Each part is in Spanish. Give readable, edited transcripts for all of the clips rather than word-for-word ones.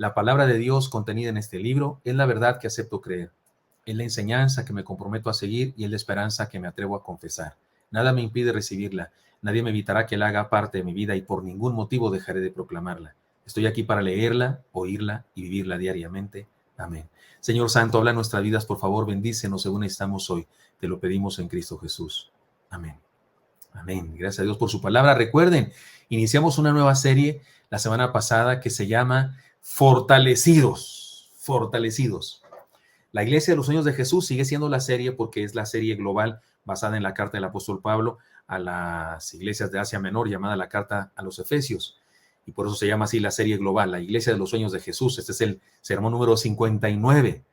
La palabra de Dios contenida en este libro es la verdad que acepto creer. Es la enseñanza que me comprometo a seguir y es la esperanza que me atrevo a confesar. Nada me impide recibirla. Nadie me evitará que la haga parte de mi vida y por ningún motivo dejaré de proclamarla. Estoy aquí para leerla, oírla y vivirla diariamente. Amén. Señor Santo, habla en nuestras vidas, por favor, bendícenos según estamos hoy. Te lo pedimos en Cristo Jesús. Amén. Amén. Gracias a Dios por su palabra. Recuerden, iniciamos una nueva serie la semana pasada que se llama Fortalecidos. Fortalecidos. La Iglesia de los Sueños de Jesús sigue siendo la serie porque es la serie global basada en la carta del apóstol Pablo a las iglesias de Asia Menor, llamada la carta a los Efesios. Y por eso se llama así la serie global, la Iglesia de los Sueños de Jesús. Este es el sermón número 59.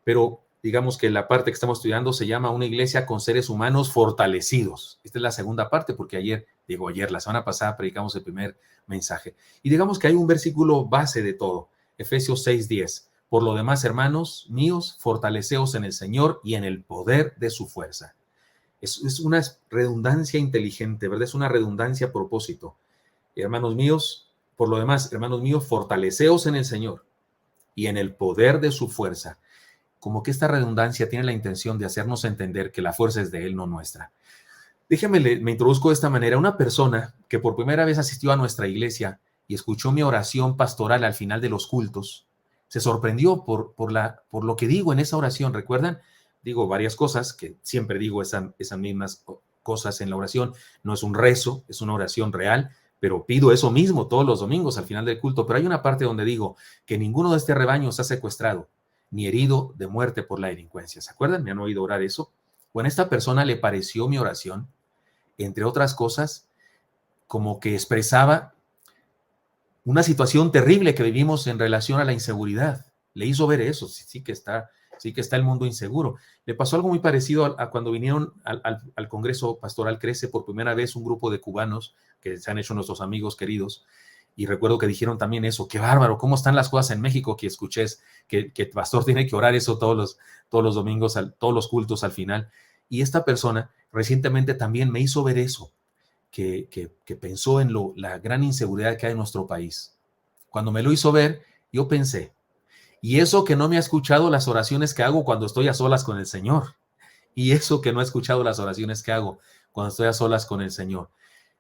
Pero digamos que la parte que estamos estudiando se llama una iglesia con seres humanos fortalecidos. Esta es la segunda parte porque la semana pasada predicamos el primer mensaje. Y digamos que hay un versículo base de todo, Efesios 6:10. Por lo demás, hermanos míos, fortaleceos en el Señor y en el poder de su fuerza. Es una redundancia inteligente, ¿verdad? Es una redundancia a propósito. Hermanos míos, por lo demás, hermanos míos, fortaleceos en el Señor y en el poder de su fuerza. Como que esta redundancia tiene la intención de hacernos entender que la fuerza es de Él, no nuestra. Me introduzco de esta manera. Una persona que por primera vez asistió a nuestra iglesia y escuchó mi oración pastoral al final de los cultos, se sorprendió por lo que digo en esa oración. ¿Recuerdan? Digo varias cosas, que siempre digo esas mismas cosas en la oración. No es un rezo, es una oración real, pero pido eso mismo todos los domingos al final del culto. Pero hay una parte donde digo que ninguno de este rebaño se ha secuestrado, ni herido de muerte por la delincuencia. ¿Se acuerdan? ¿Me han oído orar eso? Bueno, a esta persona le pareció mi oración, entre otras cosas, como que expresaba una situación terrible que vivimos en relación a la inseguridad. Le hizo ver eso, sí que está el mundo inseguro. Le pasó algo muy parecido a cuando vinieron al Congreso Pastoral Crece por primera vez un grupo de cubanos que se han hecho nuestros amigos queridos. Y recuerdo que dijeron también eso, qué bárbaro, cómo están las cosas en México, que escuché que el pastor tiene que orar eso todos los domingos, todos los cultos al final. Y esta persona recientemente también me hizo ver eso, que pensó en la gran inseguridad que hay en nuestro país. Cuando me lo hizo ver, yo pensé, y eso que no me ha escuchado las oraciones que hago cuando estoy a solas con el Señor, y eso que no ha escuchado las oraciones que hago cuando estoy a solas con el Señor.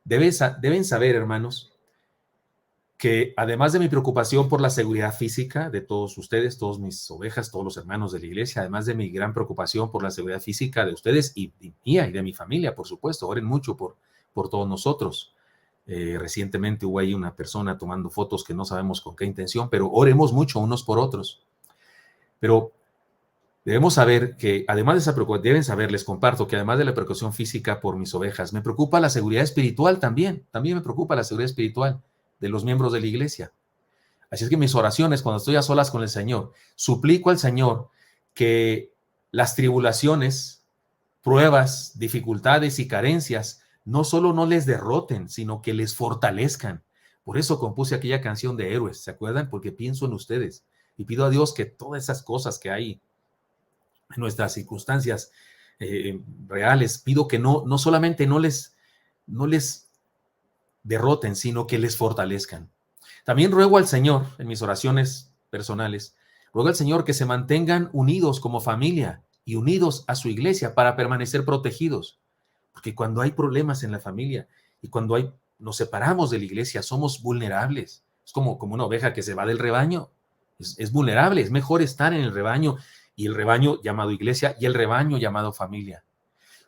Deben saber, hermanos, que además de mi preocupación por la seguridad física de todos ustedes, todas mis ovejas, todos los hermanos de la iglesia, además de mi gran preocupación por la seguridad física de ustedes y mía y de mi familia, por supuesto, oren mucho por todos nosotros. Recientemente hubo ahí una persona tomando fotos que no sabemos con qué intención, pero oremos mucho unos por otros. Pero debemos saber que, además de esa preocupación, deben saber, les comparto, que además de la preocupación física por mis ovejas, me preocupa la seguridad espiritual también me preocupa la seguridad espiritual de los miembros de la iglesia. Así es que mis oraciones, cuando estoy a solas con el Señor, suplico al Señor que las tribulaciones, pruebas, dificultades y carencias no solo no les derroten, sino que les fortalezcan. Por eso compuse aquella canción de Héroes, ¿se acuerdan? Porque pienso en ustedes y pido a Dios que todas esas cosas que hay en nuestras circunstancias reales, pido que no solamente no les derroten, sino que les fortalezcan. También ruego al Señor, en mis oraciones personales, ruego al Señor que se mantengan unidos como familia y unidos a su iglesia para permanecer protegidos. Porque cuando hay problemas en la familia y cuando nos separamos de la iglesia, somos vulnerables. Es como una oveja que se va del rebaño. Es vulnerable, es mejor estar en el rebaño, y el rebaño llamado iglesia y el rebaño llamado familia.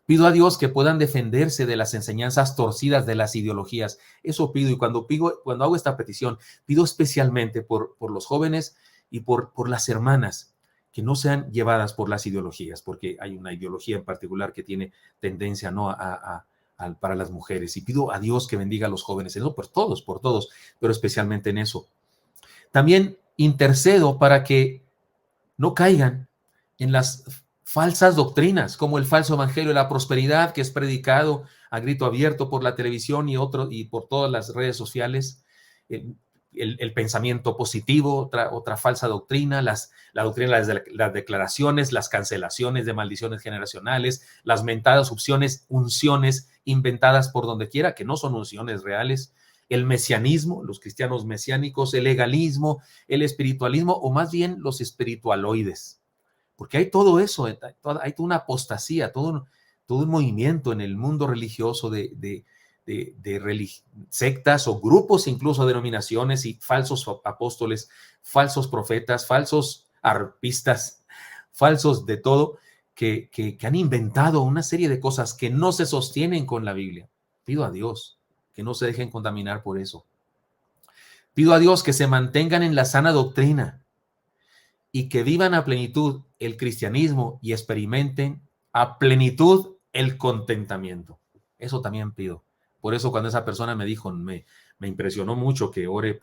Pido a Dios que puedan defenderse de las enseñanzas torcidas de las ideologías. Eso pido, y cuando hago esta petición, pido especialmente por los jóvenes y por las hermanas, que no sean llevadas por las ideologías, porque hay una ideología en particular que tiene tendencia, ¿no?, para las mujeres. Y pido a Dios que bendiga a los jóvenes, no por todos, pero especialmente en eso. También intercedo para que no caigan en las falsas doctrinas, como el falso evangelio de la prosperidad que es predicado a grito abierto por la televisión y por todas las redes sociales, el pensamiento positivo, otra falsa doctrina, la doctrina de las declaraciones, las cancelaciones de maldiciones generacionales, las mentadas unciones inventadas por donde quiera, que no son unciones reales, el mesianismo, los cristianos mesiánicos, el legalismo, el espiritualismo, o más bien los espiritualoides. Porque hay todo eso, hay toda una apostasía, todo un movimiento en el mundo religioso de sectas o grupos, incluso denominaciones, y falsos apóstoles, falsos profetas, falsos arpistas, falsos de todo, que han inventado una serie de cosas que no se sostienen con la Biblia. Pido a Dios que no se dejen contaminar por eso. Pido a Dios que se mantengan en la sana doctrina y que vivan a plenitud el cristianismo y experimenten a plenitud el contentamiento. Eso también pido. Por eso cuando esa persona me dijo, me impresionó mucho que ore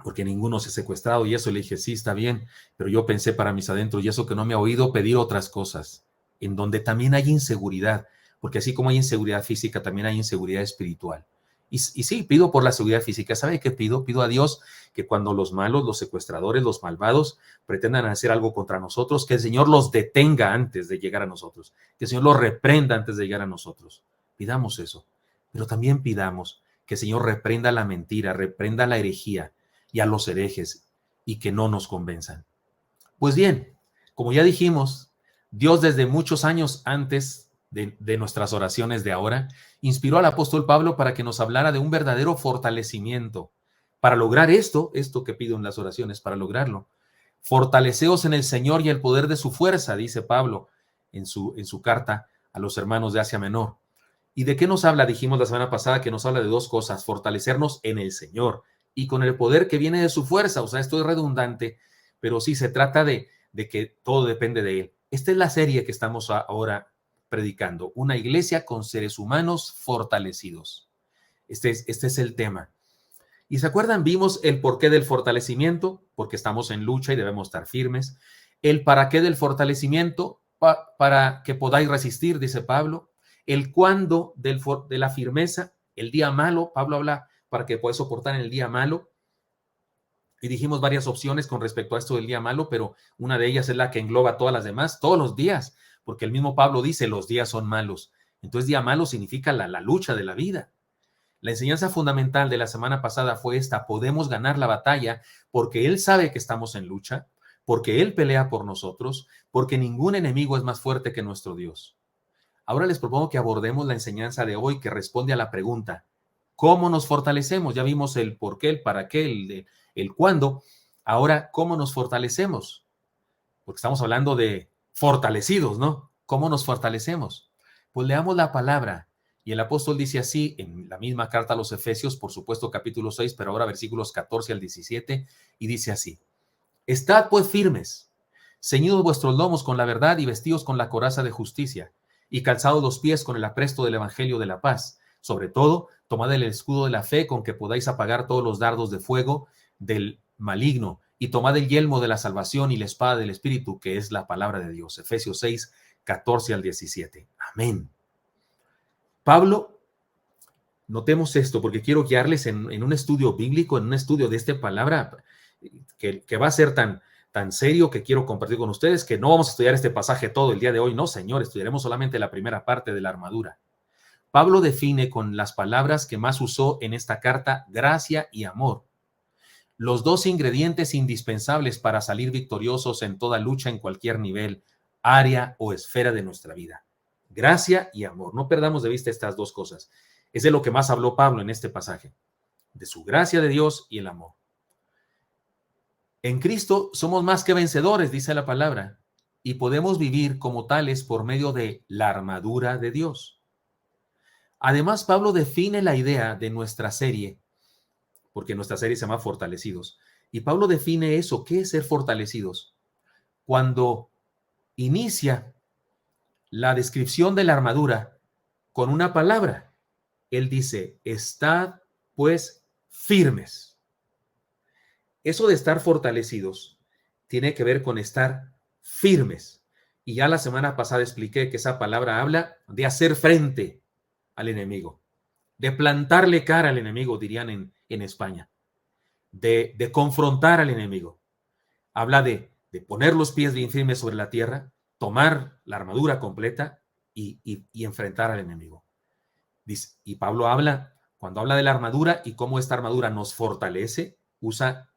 porque ninguno se ha secuestrado, y eso le dije, sí, está bien, pero yo pensé para mis adentros, y eso que no me ha oído pedir otras cosas, en donde también hay inseguridad, porque así como hay inseguridad física, también hay inseguridad espiritual. Y sí, pido por la seguridad física. ¿Sabe qué pido? Pido a Dios que cuando los malos, los secuestradores, los malvados pretendan hacer algo contra nosotros, que el Señor los detenga antes de llegar a nosotros, que el Señor los reprenda antes de llegar a nosotros. Pidamos eso, pero también pidamos que el Señor reprenda la mentira, reprenda la herejía y a los herejes, y que no nos convenzan. Pues bien, como ya dijimos, Dios desde muchos años antes de nuestras oraciones de ahora, inspiró al apóstol Pablo para que nos hablara de un verdadero fortalecimiento. Para lograr esto que pido en las oraciones, para lograrlo, fortaleceos en el Señor y el poder de su fuerza, dice Pablo en su carta a los hermanos de Asia Menor. ¿Y de qué nos habla? Dijimos la semana pasada que nos habla de dos cosas: fortalecernos en el Señor y con el poder que viene de su fuerza. O sea, esto es redundante, pero sí se trata de que todo depende de Él. Esta es la serie que estamos ahora predicando, una iglesia con seres humanos fortalecidos. Este es el tema. ¿Y se acuerdan? Vimos el porqué del fortalecimiento, porque estamos en lucha y debemos estar firmes. El para qué del fortalecimiento, para que podáis resistir, dice Pablo. El cuándo de la firmeza, el día malo, Pablo habla para que puedas soportar en el día malo. Y dijimos varias opciones con respecto a esto del día malo, pero una de ellas es la que engloba todas las demás, todos los días, porque el mismo Pablo dice, los días son malos. Entonces, día malo significa la lucha de la vida. La enseñanza fundamental de la semana pasada fue esta: podemos ganar la batalla porque Él sabe que estamos en lucha, porque Él pelea por nosotros, porque ningún enemigo es más fuerte que nuestro Dios. Ahora les propongo que abordemos la enseñanza de hoy que responde a la pregunta: ¿cómo nos fortalecemos? Ya vimos el por qué, el para qué, el cuándo. Ahora, ¿cómo nos fortalecemos? Porque estamos hablando de fortalecidos, ¿no? ¿Cómo nos fortalecemos? Pues leamos la palabra. Y el apóstol dice así en la misma carta a los Efesios, por supuesto capítulo 6, pero ahora versículos 14 al 17, y dice así: estad pues firmes, ceñidos vuestros lomos con la verdad y vestidos con la coraza de justicia, y calzados los pies con el apresto del evangelio de la paz. Sobre todo, tomad el escudo de la fe con que podáis apagar todos los dardos de fuego del maligno, y tomad el yelmo de la salvación y la espada del Espíritu, que es la palabra de Dios. Efesios 6, 14 al 17. Amén. Pablo, notemos esto porque quiero guiarles en un estudio bíblico, en un estudio de esta palabra que va a ser tan serio, que quiero compartir con ustedes, que no vamos a estudiar este pasaje todo el día de hoy. No, Señor, estudiaremos solamente la primera parte de la armadura. Pablo define con las palabras que más usó en esta carta, gracia y amor, los dos ingredientes indispensables para salir victoriosos en toda lucha en cualquier nivel, área o esfera de nuestra vida. Gracia y amor. No perdamos de vista estas dos cosas. Es de lo que más habló Pablo en este pasaje, de su gracia de Dios y el amor. En Cristo somos más que vencedores, dice la palabra, y podemos vivir como tales por medio de la armadura de Dios. Además, Pablo define la idea de nuestra serie, porque nuestra serie se llama Fortalecidos, y Pablo define eso, ¿qué es ser fortalecidos? Cuando inicia la descripción de la armadura con una palabra, él dice: estad pues firmes. Eso de estar fortalecidos tiene que ver con estar firmes. Y ya la semana pasada expliqué que esa palabra habla de hacer frente al enemigo, de plantarle cara al enemigo, dirían en España, de confrontar al enemigo. Habla de poner los pies bien firmes sobre la tierra, tomar la armadura completa y enfrentar al enemigo. Dice, y Pablo habla Cuando habla de la armadura y cómo esta armadura nos fortalece, usa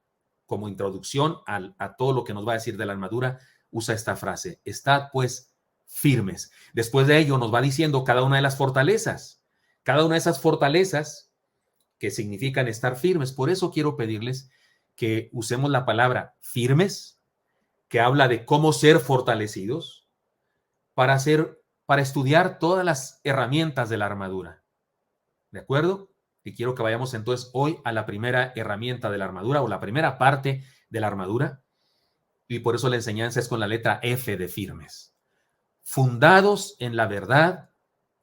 como introducción a todo lo que nos va a decir de la armadura, usa esta frase: estad pues firmes. Después de ello nos va diciendo cada una de las fortalezas, cada una de esas fortalezas que significan estar firmes. Por eso quiero pedirles que usemos la palabra firmes, que habla de cómo ser fortalecidos, para estudiar todas las herramientas de la armadura. ¿De acuerdo? Y quiero que vayamos entonces hoy a la primera herramienta de la armadura, o la primera parte de la armadura, y por eso la enseñanza es con la letra F de firmes. Fundados en la verdad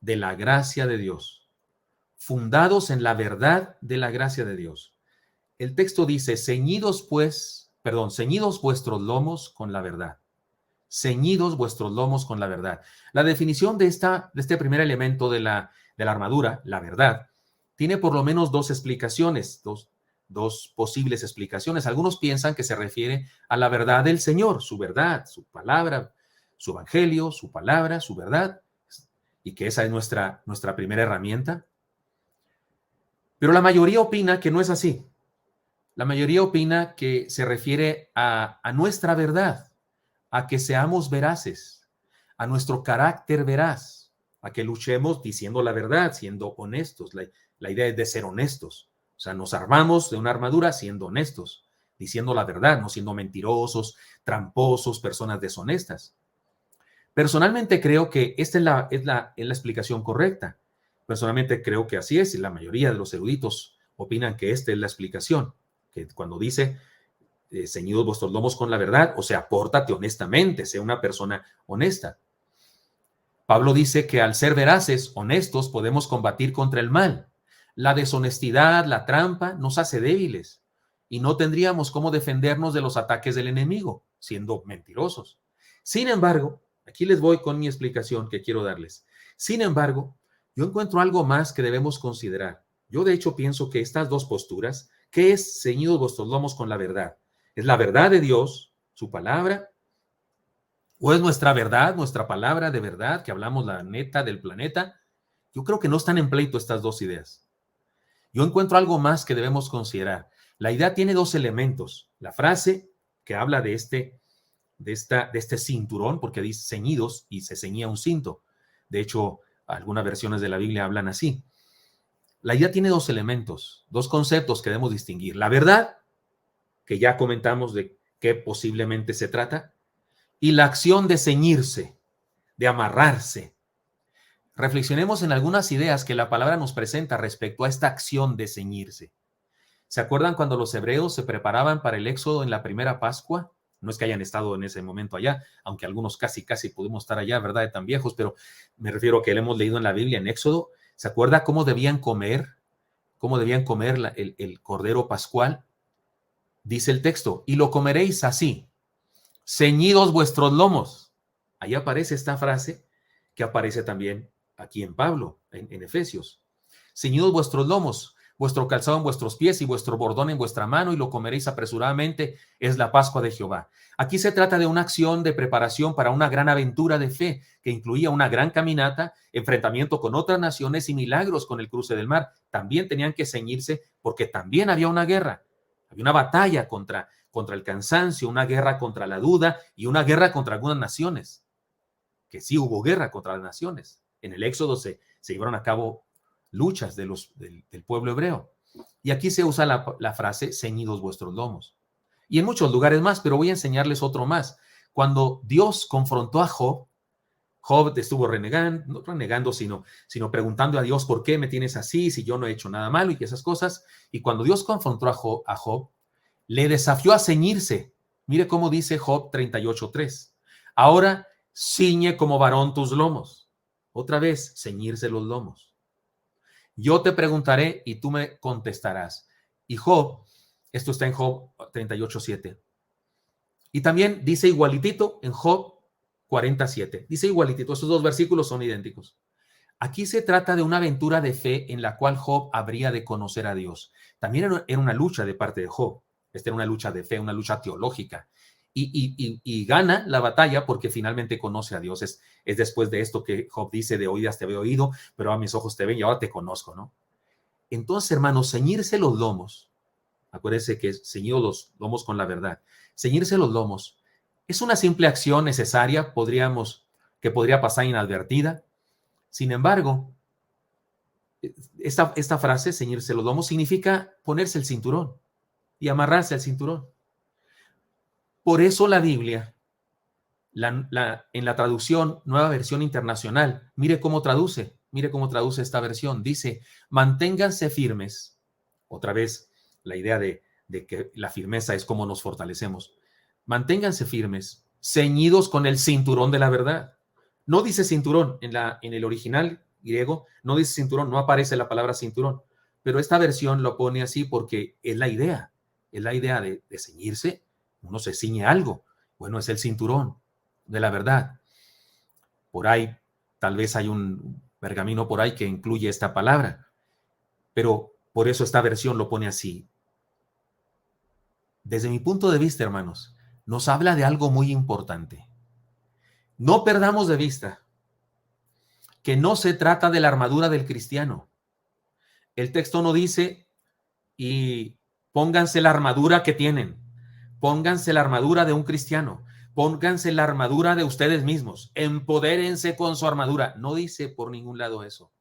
de la gracia de Dios. Fundados en la verdad de la gracia de Dios. El texto dice: ceñidos vuestros lomos con la verdad. Ceñidos vuestros lomos con la verdad. La definición de este primer elemento de la armadura, la verdad, tiene por lo menos dos explicaciones, dos posibles explicaciones. Algunos piensan que se refiere a la verdad del Señor, su verdad, su palabra, su evangelio, su palabra, su verdad, y que esa es nuestra primera herramienta. Pero la mayoría opina que no es así. La mayoría opina que se refiere a nuestra verdad, a que seamos veraces, a nuestro carácter veraz, a que luchemos diciendo la verdad, siendo honestos. La idea es de ser honestos. O sea, nos armamos de una armadura siendo honestos, diciendo la verdad, no siendo mentirosos, tramposos, personas deshonestas. Personalmente creo que esta es la explicación correcta. Personalmente creo que así es, y la mayoría de los eruditos opinan que esta es la explicación, que cuando dice ceñidos vuestros lomos con la verdad, o sea, pórtate honestamente, sea una persona honesta. Pablo dice que al ser veraces, honestos, podemos combatir contra el mal. La deshonestidad, la trampa, nos hace débiles y no tendríamos cómo defendernos de los ataques del enemigo, siendo mentirosos. Sin embargo, aquí les voy con mi explicación que quiero darles. Sin embargo, yo encuentro algo más que debemos considerar. Yo, de hecho, pienso que estas dos posturas, ¿qué es ceñidos vuestros lomos con la verdad? ¿Es la verdad de Dios, su palabra? ¿O es nuestra verdad, nuestra palabra de verdad, que hablamos la neta del planeta? Yo creo que no están en pleito estas dos ideas. Yo encuentro algo más que debemos considerar. La idea tiene dos elementos. La frase que habla de este cinturón, porque dice ceñidos y se ceñía un cinto. De hecho, algunas versiones de la Biblia hablan así. La idea tiene dos elementos, dos conceptos que debemos distinguir. La verdad, que ya comentamos de qué posiblemente se trata, y la acción de ceñirse, de amarrarse. Reflexionemos en algunas ideas que la palabra nos presenta respecto a esta acción de ceñirse. ¿Se acuerdan cuando los hebreos se preparaban para el éxodo en la primera Pascua? No es que hayan estado en ese momento allá, aunque algunos casi pudimos estar allá, ¿verdad? De tan viejos, pero me refiero a que lo hemos leído en la Biblia, en Éxodo. ¿Se acuerda cómo debían comer? ¿Cómo debían comer el cordero pascual? Dice el texto: y lo comeréis así, ceñidos vuestros lomos. Ahí aparece esta frase que aparece también aquí en Pablo, en Efesios. Ceñidos vuestros lomos, vuestro calzado en vuestros pies y vuestro bordón en vuestra mano, y lo comeréis apresuradamente, es la Pascua de Jehová. Aquí se trata de una acción de preparación para una gran aventura de fe que incluía una gran caminata, enfrentamiento con otras naciones y milagros con el cruce del mar. También tenían que ceñirse porque también había una guerra, había una batalla contra el cansancio, una guerra contra la duda y una guerra contra algunas naciones, que sí hubo guerra contra las naciones. En el Éxodo se llevaron a cabo luchas del pueblo hebreo. Y aquí se usa la frase ceñidos vuestros lomos. Y en muchos lugares más, pero voy a enseñarles otro más. Cuando Dios confrontó a Job, Job estuvo renegando, no renegando, sino preguntando a Dios: ¿por qué me tienes así si yo no he hecho nada malo? Y esas cosas. Y cuando Dios confrontó a Job, le desafió a ceñirse. Mire cómo dice Job 38:3. Ahora ciñe como varón tus lomos. Otra vez, ceñirse los lomos. Yo te preguntaré y tú me contestarás. Y Job, esto está en Job 38:7. Y también dice igualitito en Job 40:7. Dice igualitito, esos dos versículos son idénticos. Aquí se trata de una aventura de fe en la cual Job habría de conocer a Dios. También era una lucha de parte de Job. Esta era una lucha de fe, una lucha teológica. Y gana la batalla porque finalmente conoce a Dios. Es después de esto que Job dice: de oídas te había oído, pero a mis ojos te ven y ahora te conozco, ¿no? Entonces, hermanos, ceñirse los lomos, acuérdense que es ceñido los lomos con la verdad, ceñirse los lomos es una simple acción necesaria, que podría pasar inadvertida. Sin embargo, esta frase, ceñirse los lomos, significa ponerse el cinturón y amarrarse al cinturón. Por eso la Biblia, en la traducción Nueva Versión Internacional, mire cómo traduce esta versión. Dice, manténganse firmes. Otra vez, la idea de que la firmeza es cómo nos fortalecemos. Manténganse firmes, ceñidos con el cinturón de la verdad. No dice cinturón, en el original griego no dice cinturón, no aparece la palabra cinturón, pero esta versión lo pone así porque es la idea de ceñirse. Uno se ciñe algo, bueno, es el cinturón de la verdad. Por ahí, tal vez hay un pergamino por ahí que incluye esta palabra, pero por eso esta versión lo pone así. Desde mi punto de vista, hermanos, nos habla de algo muy importante. No perdamos de vista que no se trata de la armadura del cristiano. El texto no dice, y pónganse la armadura que tienen, pónganse la armadura de un cristiano, pónganse la armadura de ustedes mismos, empodérense con su armadura. No dice por ningún lado eso.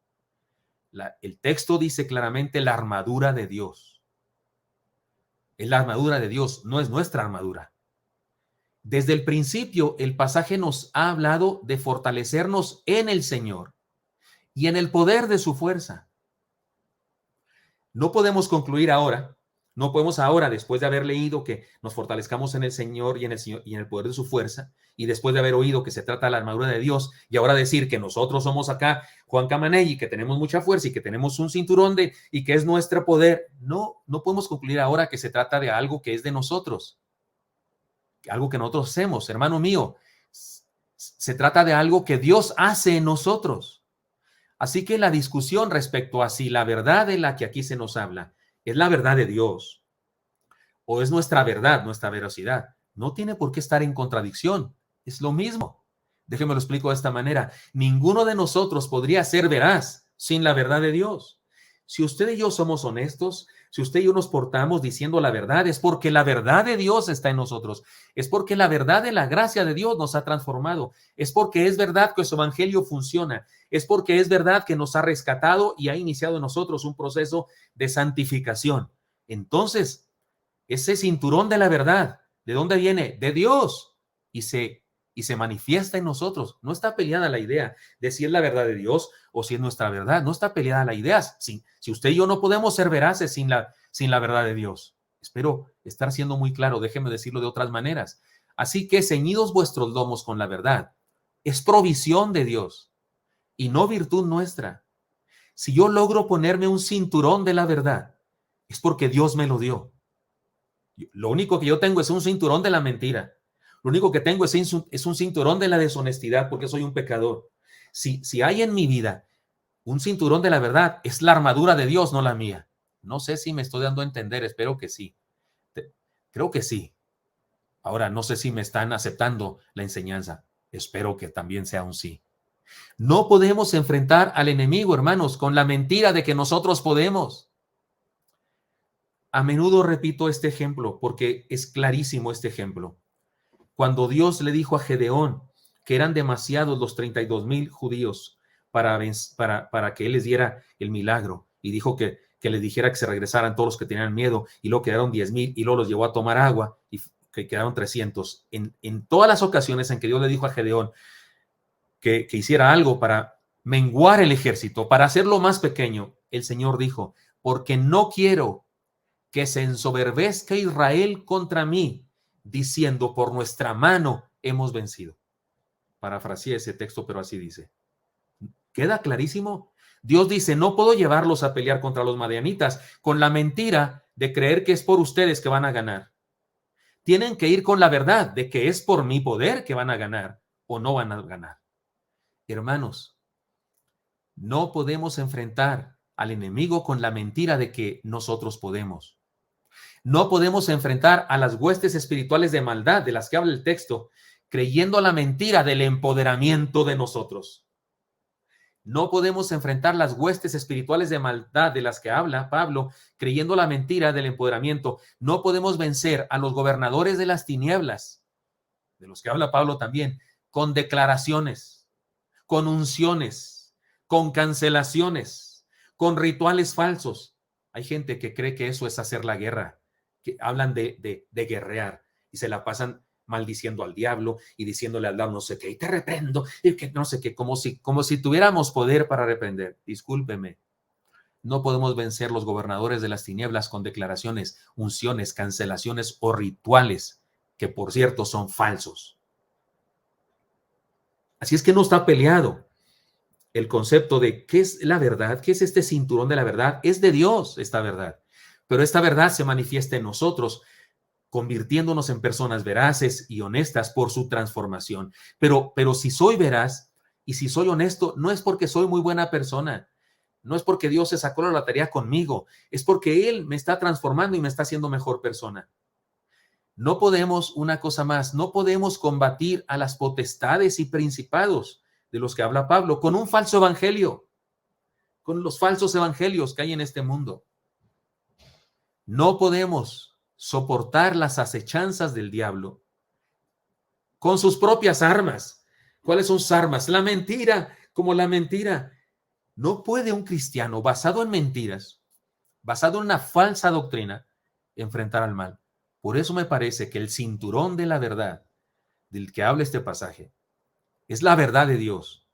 El texto dice claramente la armadura de Dios. Es la armadura de Dios, no es nuestra armadura. Desde el principio, el pasaje nos ha hablado de fortalecernos en el Señor y en el poder de su fuerza. No podemos concluir ahora, no podemos ahora, después de haber leído que nos fortalezcamos en el Señor y en el poder de su fuerza, y después de haber oído que se trata de la armadura de Dios, y ahora decir que nosotros somos acá Juan Camaney, que tenemos mucha fuerza y que tenemos un cinturón y que es nuestro poder. No podemos concluir ahora que se trata de algo que es de nosotros, algo que nosotros hacemos, hermano mío. Se trata de algo que Dios hace en nosotros. Así que la discusión respecto a si la verdad de la que aquí se nos habla es la verdad de Dios o es nuestra verdad, nuestra veracidad, no tiene por qué estar en contradicción. Es lo mismo. Déjenme lo explico de esta manera. Ninguno de nosotros podría ser veraz sin la verdad de Dios. Si usted y yo somos honestos, si usted y yo nos portamos diciendo la verdad, es porque la verdad de Dios está en nosotros. Es porque la verdad de la gracia de Dios nos ha transformado. Es porque es verdad que su evangelio funciona. Es porque es verdad que nos ha rescatado y ha iniciado en nosotros un proceso de santificación. Entonces, ese cinturón de la verdad, ¿de dónde viene? De Dios. Y se manifiesta en nosotros. No está peleada la idea de si es la verdad de Dios o si es nuestra verdad. No está peleada la idea. Si usted y yo no podemos ser veraces sin la verdad de Dios. Espero estar siendo muy claro. Déjeme decirlo de otras maneras. Así que ceñidos vuestros lomos con la verdad. Es provisión de Dios y no virtud nuestra. Si yo logro ponerme un cinturón de la verdad, es porque Dios me lo dio. Lo único que yo tengo es un cinturón de la mentira. Lo único que tengo es un cinturón de la deshonestidad porque soy un pecador. Si hay en mi vida un cinturón de la verdad, es la armadura de Dios, no la mía. No sé si me estoy dando a entender, espero que sí. Creo que sí. Ahora, no sé si me están aceptando la enseñanza. Espero que también sea un sí. No podemos enfrentar al enemigo, hermanos, con la mentira de que nosotros podemos. A menudo repito este ejemplo porque es clarísimo este ejemplo. Cuando Dios le dijo a Gedeón que eran demasiados los 32,000 judíos para que él les diera el milagro y dijo que les dijera que se regresaran todos los que tenían miedo y luego quedaron 10,000 y luego los llevó a tomar agua y que quedaron 300. En todas las ocasiones en que Dios le dijo a Gedeón que hiciera algo para menguar el ejército, para hacerlo más pequeño, el Señor dijo, porque no quiero que se ensoberbezca Israel contra mí, diciendo, por nuestra mano hemos vencido. Parafraseé ese texto, pero así dice. ¿Queda clarísimo? Dios dice, no puedo llevarlos a pelear contra los madianitas con la mentira de creer que es por ustedes que van a ganar. Tienen que ir con la verdad de que es por mi poder que van a ganar o no van a ganar. Hermanos, no podemos enfrentar al enemigo con la mentira de que nosotros podemos. No podemos enfrentar a las huestes espirituales de maldad de las que habla el texto, creyendo la mentira del empoderamiento de nosotros. No podemos enfrentar las huestes espirituales de maldad de las que habla Pablo, creyendo la mentira del empoderamiento. No podemos vencer a los gobernadores de las tinieblas, de los que habla Pablo también, con declaraciones, con unciones, con cancelaciones, con rituales falsos. Hay gente que cree que eso es hacer la guerra, que hablan de guerrear y se la pasan maldiciendo al diablo y diciéndole al diablo no sé qué, y te reprendo, y que no sé qué, como si tuviéramos poder para reprender. Discúlpeme, no podemos vencer los gobernadores de las tinieblas con declaraciones, unciones, cancelaciones o rituales, que por cierto son falsos. Así es que no está peleado el concepto de qué es la verdad, qué es este cinturón de la verdad. Es de Dios esta verdad, pero esta verdad se manifiesta en nosotros, convirtiéndonos en personas veraces y honestas por su transformación. Pero si soy veraz y si soy honesto, no es porque soy muy buena persona, no es porque Dios se sacó la lotería conmigo, es porque Él me está transformando y me está haciendo mejor persona. No podemos, una cosa más, no podemos combatir a las potestades y principados de los que habla Pablo con un falso evangelio, con los falsos evangelios que hay en este mundo. No podemos soportar las acechanzas del diablo con sus propias armas. ¿Cuáles son sus armas? La mentira, como la mentira. No puede un cristiano basado en mentiras, basado en una falsa doctrina, enfrentar al mal. Por eso me parece que el cinturón de la verdad del que habla este pasaje es la verdad de Dios,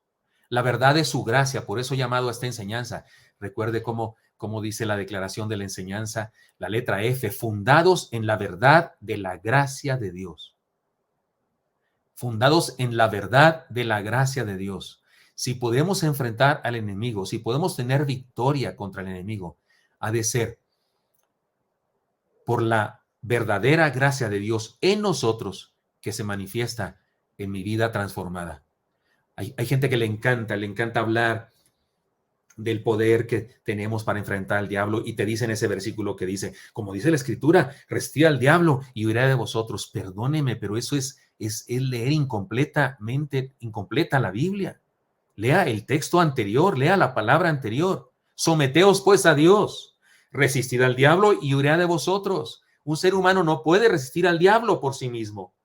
la verdad de su gracia. Por eso llamado a esta enseñanza. Recuerde cómo dice la declaración de la enseñanza, la letra F, fundados en la verdad de la gracia de Dios. Fundados en la verdad de la gracia de Dios. Si podemos enfrentar al enemigo, si podemos tener victoria contra el enemigo, ha de ser por la verdadera gracia de Dios en nosotros que se manifiesta en mi vida transformada. Hay gente que le encanta hablar del poder que tenemos para enfrentar al diablo y te dice en ese versículo que dice, como dice la escritura, resistid al diablo y huirá de vosotros. Perdóneme, pero eso es leer incompleta la Biblia. Lea el texto anterior, lea la palabra anterior. Someteos pues a Dios, resistid al diablo y huirá de vosotros. Un ser humano no puede resistir al diablo por sí mismo.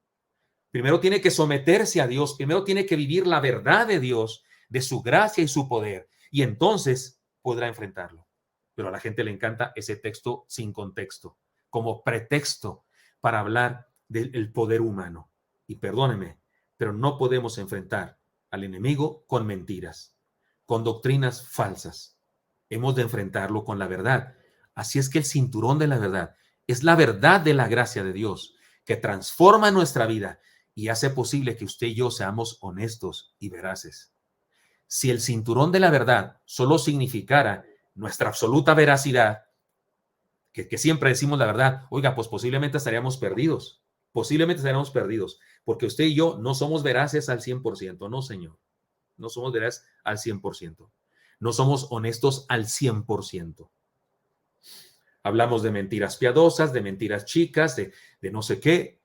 Primero tiene que someterse a Dios, primero tiene que vivir la verdad de Dios, de su gracia y su poder, y entonces podrá enfrentarlo. Pero a la gente le encanta ese texto sin contexto, como pretexto para hablar del poder humano. Y perdóneme, pero no podemos enfrentar al enemigo con mentiras, con doctrinas falsas. Hemos de enfrentarlo con la verdad. Así es que el cinturón de la verdad es la verdad de la gracia de Dios que transforma nuestra vida y hace posible que usted y yo seamos honestos y veraces. Si el cinturón de la verdad solo significara nuestra absoluta veracidad, que siempre decimos la verdad, oiga, pues posiblemente estaríamos perdidos, porque usted y yo no somos veraces al 100%, no señor, no somos veraces al 100%, no somos honestos al 100%. Hablamos de mentiras piadosas, de mentiras chicas, de no sé qué.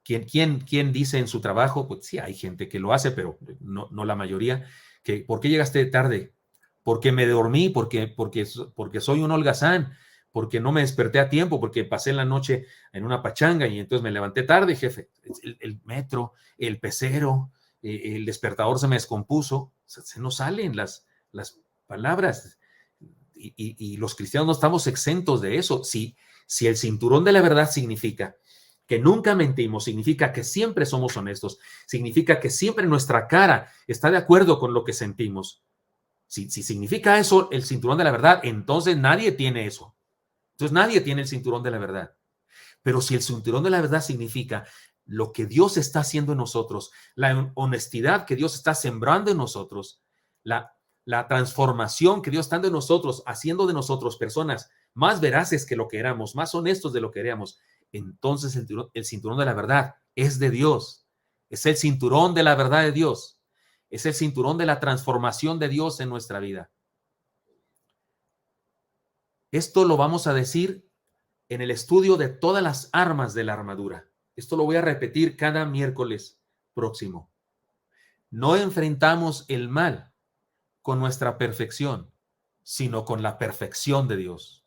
¿Quién dice en su trabajo? Pues sí, hay gente que lo hace, pero no la mayoría. ¿Por qué llegaste tarde? Porque me dormí, porque soy un holgazán, porque no me desperté a tiempo, porque pasé la noche en una pachanga y entonces me levanté tarde, jefe. El metro, el pecero, el despertador se me descompuso. Se nos salen las palabras. Y los cristianos no estamos exentos de eso. Si el cinturón de la verdad significa que nunca mentimos, significa que siempre somos honestos, significa que siempre nuestra cara está de acuerdo con lo que sentimos. Si significa eso, el cinturón de la verdad, entonces nadie tiene eso. Entonces nadie tiene el cinturón de la verdad. Pero si el cinturón de la verdad significa lo que Dios está haciendo en nosotros, la honestidad que Dios está sembrando en nosotros, la transformación que Dios está dando en nosotros, haciendo de nosotros personas más veraces que lo que éramos, más honestos de lo que éramos, entonces el cinturón de la verdad es de Dios. Es el cinturón de la verdad de Dios. Es el cinturón de la transformación de Dios en nuestra vida. Esto lo vamos a decir en el estudio de todas las armas de la armadura. Esto lo voy a repetir cada miércoles próximo. No enfrentamos el mal con nuestra perfección, sino con la perfección de Dios.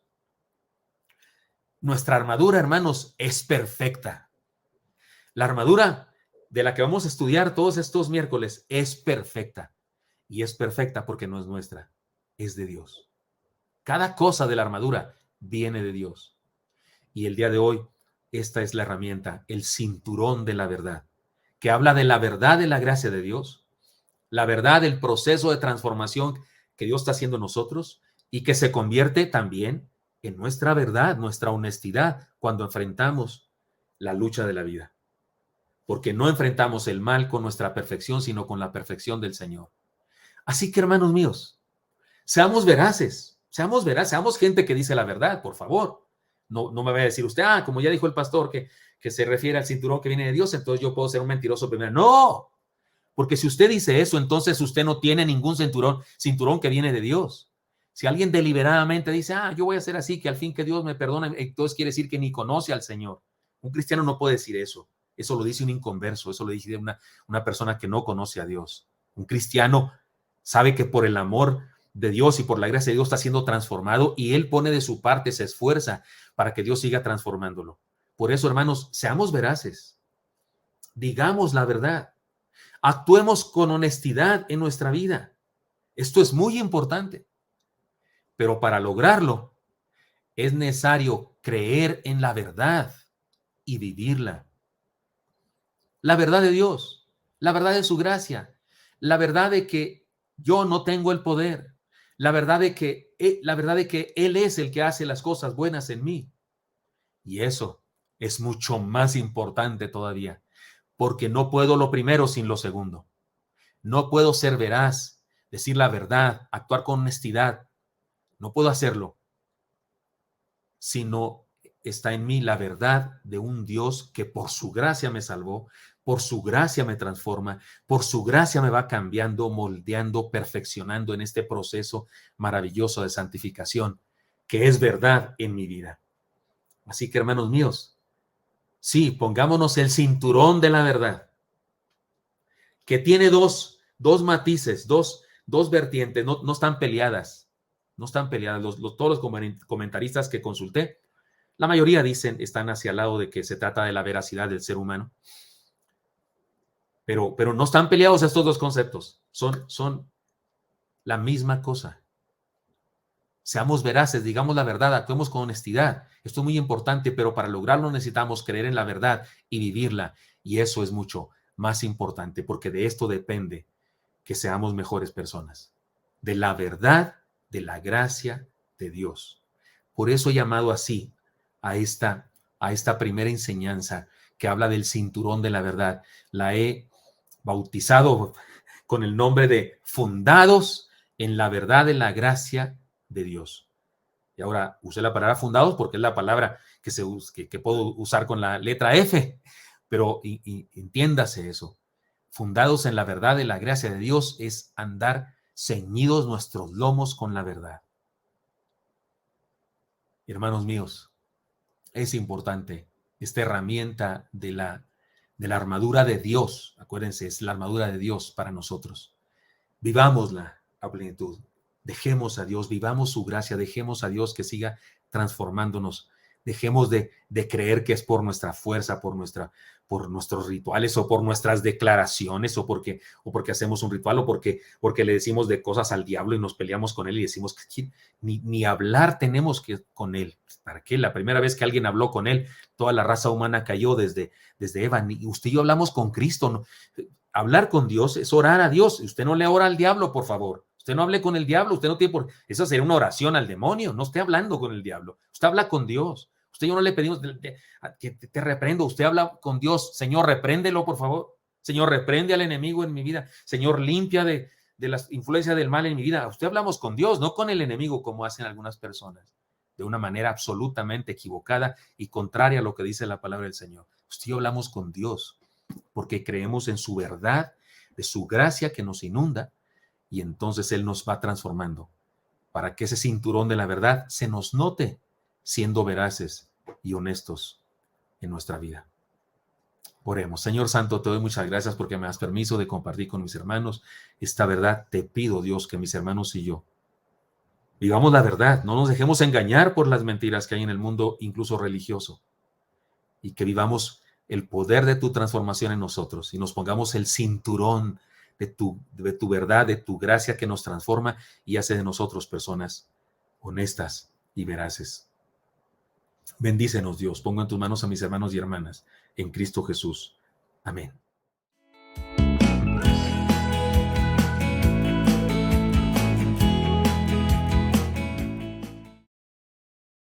Nuestra armadura, hermanos, es perfecta. La armadura de la que vamos a estudiar todos estos miércoles es perfecta. Y es perfecta porque no es nuestra, es de Dios. Cada cosa de la armadura viene de Dios. Y el día de hoy, esta es la herramienta, el cinturón de la verdad, que habla de la verdad de la gracia de Dios, la verdad del proceso de transformación que Dios está haciendo en nosotros y que se convierte también en nuestra verdad, nuestra honestidad cuando enfrentamos la lucha de la vida. Porque no enfrentamos el mal con nuestra perfección, sino con la perfección del Señor. Así que, hermanos míos, seamos veraces, seamos gente que dice la verdad, por favor. No me vaya a decir usted, como ya dijo el pastor, que se refiere al cinturón que viene de Dios, entonces yo puedo ser un mentiroso primero. No, porque si usted dice eso, entonces usted no tiene ningún cinturón que viene de Dios. Si alguien deliberadamente dice, yo voy a hacer así, que al fin que Dios me perdone, entonces quiere decir que ni conoce al Señor. Un cristiano no puede decir eso. Eso lo dice un inconverso, eso lo dice una persona que no conoce a Dios. Un cristiano sabe que por el amor de Dios y por la gracia de Dios está siendo transformado y él pone de su parte, se esfuerza para que Dios siga transformándolo. Por eso, hermanos, seamos veraces. Digamos la verdad. Actuemos con honestidad en nuestra vida. Esto es muy importante. Pero para lograrlo es necesario creer en la verdad y vivirla. La verdad de Dios, la verdad de su gracia, la verdad de que yo no tengo el poder, la verdad de que Él es el que hace las cosas buenas en mí. Y eso es mucho más importante todavía, porque no puedo lo primero sin lo segundo. No puedo ser veraz, decir la verdad, actuar con honestidad. No puedo hacerlo si no está en mí la verdad de un Dios que por su gracia me salvó, por su gracia me transforma, por su gracia me va cambiando, moldeando, perfeccionando en este proceso maravilloso de santificación, que es verdad en mi vida. Así que, hermanos míos, sí, pongámonos el cinturón de la verdad, que tiene dos matices, dos vertientes, no están peleadas, no están peleadas. Todos los comentaristas que consulté, la mayoría están hacia el lado de que se trata de la veracidad del ser humano, pero no están peleados estos dos conceptos, son la misma cosa. Seamos veraces, digamos la verdad, actuemos con honestidad. Esto es muy importante, pero para lograrlo necesitamos creer en la verdad y vivirla. Y eso es mucho más importante, porque de esto depende que seamos mejores personas. De la verdad, de la gracia de Dios. Por eso he llamado así a esta primera enseñanza que habla del cinturón de la verdad. La he bautizado con el nombre de Fundados en la verdad de la gracia de Dios. Y ahora usé la palabra fundados porque es la palabra que puedo usar con la letra F, pero entiéndase eso. Fundados en la verdad de la gracia de Dios es andar ceñidos nuestros lomos con la verdad. Hermanos míos, es importante esta herramienta de la armadura de Dios. Acuérdense, es la armadura de Dios para nosotros. Vivámosla a plenitud. Dejemos a Dios, vivamos su gracia, dejemos a Dios que siga transformándonos. Dejemos de creer que es por nuestra fuerza, por nuestros rituales o por nuestras declaraciones o porque hacemos un ritual o porque le decimos de cosas al diablo y nos peleamos con él y decimos que ni hablar tenemos que con él. ¿Para qué? La primera vez que alguien habló con él, toda la raza humana cayó desde Eva. Y usted y yo hablamos con Cristo, ¿no? Hablar con Dios es orar a Dios. Usted no le ora al diablo, por favor. Usted no hable con el diablo. Usted no tiene por... Eso sería una oración al demonio. No esté hablando con el diablo. Usted habla con Dios. Usted y yo no le pedimos que te reprendo. Usted habla con Dios. Señor, repréndelo, por favor. Señor, reprende al enemigo en mi vida. Señor, limpia de las influencias del mal en mi vida. Usted hablamos con Dios, no con el enemigo como hacen algunas personas, de una manera absolutamente equivocada y contraria a lo que dice la palabra del Señor. Usted y yo hablamos con Dios porque creemos en su verdad, de su gracia que nos inunda, y entonces Él nos va transformando para que ese cinturón de la verdad se nos note siendo veraces y honestos en nuestra vida. Oremos. Señor Santo, te doy muchas gracias porque me das permiso de compartir con mis hermanos esta verdad. Te pido, Dios, que mis hermanos y yo vivamos la verdad, no nos dejemos engañar por las mentiras que hay en el mundo, incluso religioso, y que vivamos el poder de tu transformación en nosotros y nos pongamos el cinturón de tu verdad, de tu gracia que nos transforma y hace de nosotros personas honestas y veraces. Bendícenos, Dios. Pongo en tus manos a mis hermanos y hermanas en Cristo Jesús. Amén.